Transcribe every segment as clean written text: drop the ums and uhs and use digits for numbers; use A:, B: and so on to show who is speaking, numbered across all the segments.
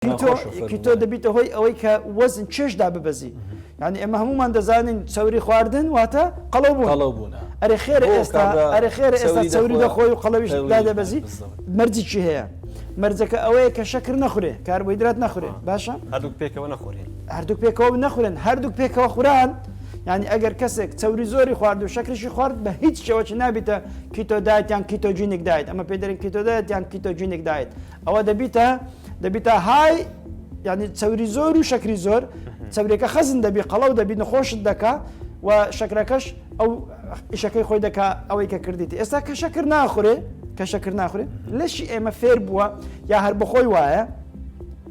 A: کیتۆ دەبیتە هۆی ئەوەی کە وەزن چێشدا ببەزی یعنی ئێمە هەمومان دەزانین چاوری خواردن واتە قەڵەو بوون ئەرێ خێرە ئێستا چاوری دەخۆی و قەڵەویش دادەبەزی مەرجی چی هەیە مەرجەکە ئەوەیە کە شەکر نەخورێ کاربۆهیدرات نەخورێ باشە
B: هەردووک پێکەوە نەخورێن
A: هەردووک پێکەوە خوران یعنی ئەگەر کەسێک چاوری زۆری خوارد و شەکریشی خوارد بە هیچ شێوەیەکی نابیتە کیتۆ دایت یان کیتۆجینیک دایت ئەمە پێ دەڵێن کیتۆ دایت یان کیتۆجینیک دایت ئەوە دەبیتە های یعنی چاوری زۆر و شەکری زۆر چاوریەکە خەزن دەبی قەڵەو دەبی نەخۆشت دەکا و شەکرەکەش ئەو ئیشەکەی خۆی دەکا ئەوەی کە کردیتی ئێستا کە شەکر ناخورێ لەشی ئێمە فێر بووە یا هەر بەخۆی وایە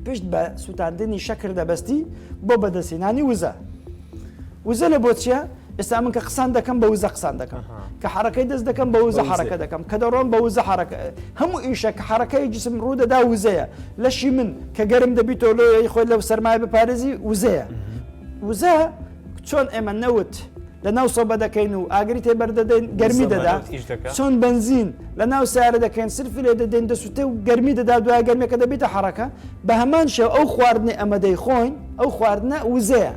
A: پشت بە سووتاندنی شەکر دەبەستی بۆ بەدەستهێنانی وزە لە بۆ چیە؟ ئێستا من کە قسان دەکەم بە وزە قسان دەکەم کە حرەکەی دەست دەکەم بە وزە حرەکە دەکەم کە دەڕۆم بە وزە حرەکە هەموو ئیشە کە حرەکەی جسم ڕوودەدا وزەیە لەشی من کە گەرم دەبیتەوە لۆی خۆی لەو سەرمایە بپارێزی وزە چۆن ئێمە نەوت لە ناو سۆبە دەکەین و ئاگری تێبەردەدەین گەرمی دەدا چۆن بنزین لە ناو سیارە دەکەین سرفی لێ دەدەین دەسووتێ و گەرمی دەدا دوای گەرمێکە دەبێتە حرەکە بە هەمان شێو ئەو خواردنی ئەمە دەیخۆین ئەو خواردنە وزەیە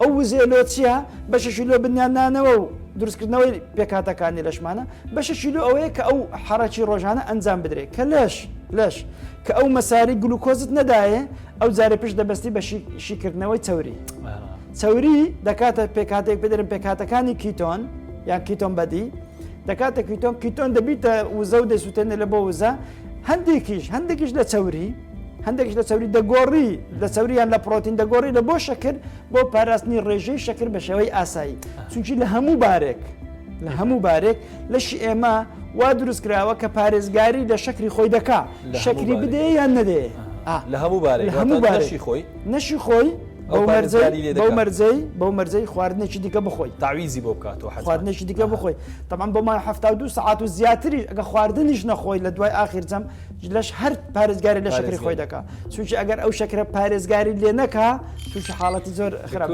A: ئەو وزێ لۆ چییە بەشەشی لۆ بنیانانەوە و دروستکردنەوەی پێکاتەکانی لەشمانە بەشەشی لۆ ئەوەیە کە ئەو حرەکی ڕۆژانە ئەنجام بدرێت کە لەش کە ئەو مەساری گلوکۆزت نەدایە ئەو جارە پشت دەبەستی بە شیکردنەوەی چاوری دەکاتە پێکاتێک بدرن پێکاتەکانی کیتۆن یان کیتۆن بەدی دەکاتە کیتۆن دەبیتە وزە و دەسووتێنێ لە بۆ وزە هەندێکیش لە چاوری دەگۆڕی لە چاوریان لە پرۆتین دەگۆڕی لە بۆ شەکر بۆ پاراستنی ڕێژەی شەکر بە شێوەی ئاسایی چونکی لە هەموو بارێک لەشی ئێمە وا دروست کراوە کە پارێزگاری لە شەکری خۆی دەکا شەکری بدێ یان نەدێ
B: لە هەموو بارێک
A: نەشی خۆی بەو مەرجەی خواردنێکی دیکە بخۆی
B: تاویزی بۆ بکاتەوە
A: خواردنێکی دیکە بخۆی تەمان بۆ مای 72 ساعت و زیاتری ئەگە خواردنیش نەخۆی لە دوای ئاخر جەم لەش هەر پارێزگاری لە شەکری خۆی دەکا چونکی ئەگەر ئەو شەکرە پارێزگاری لێ نەکا تووشی حاڵەتی زۆر خراپ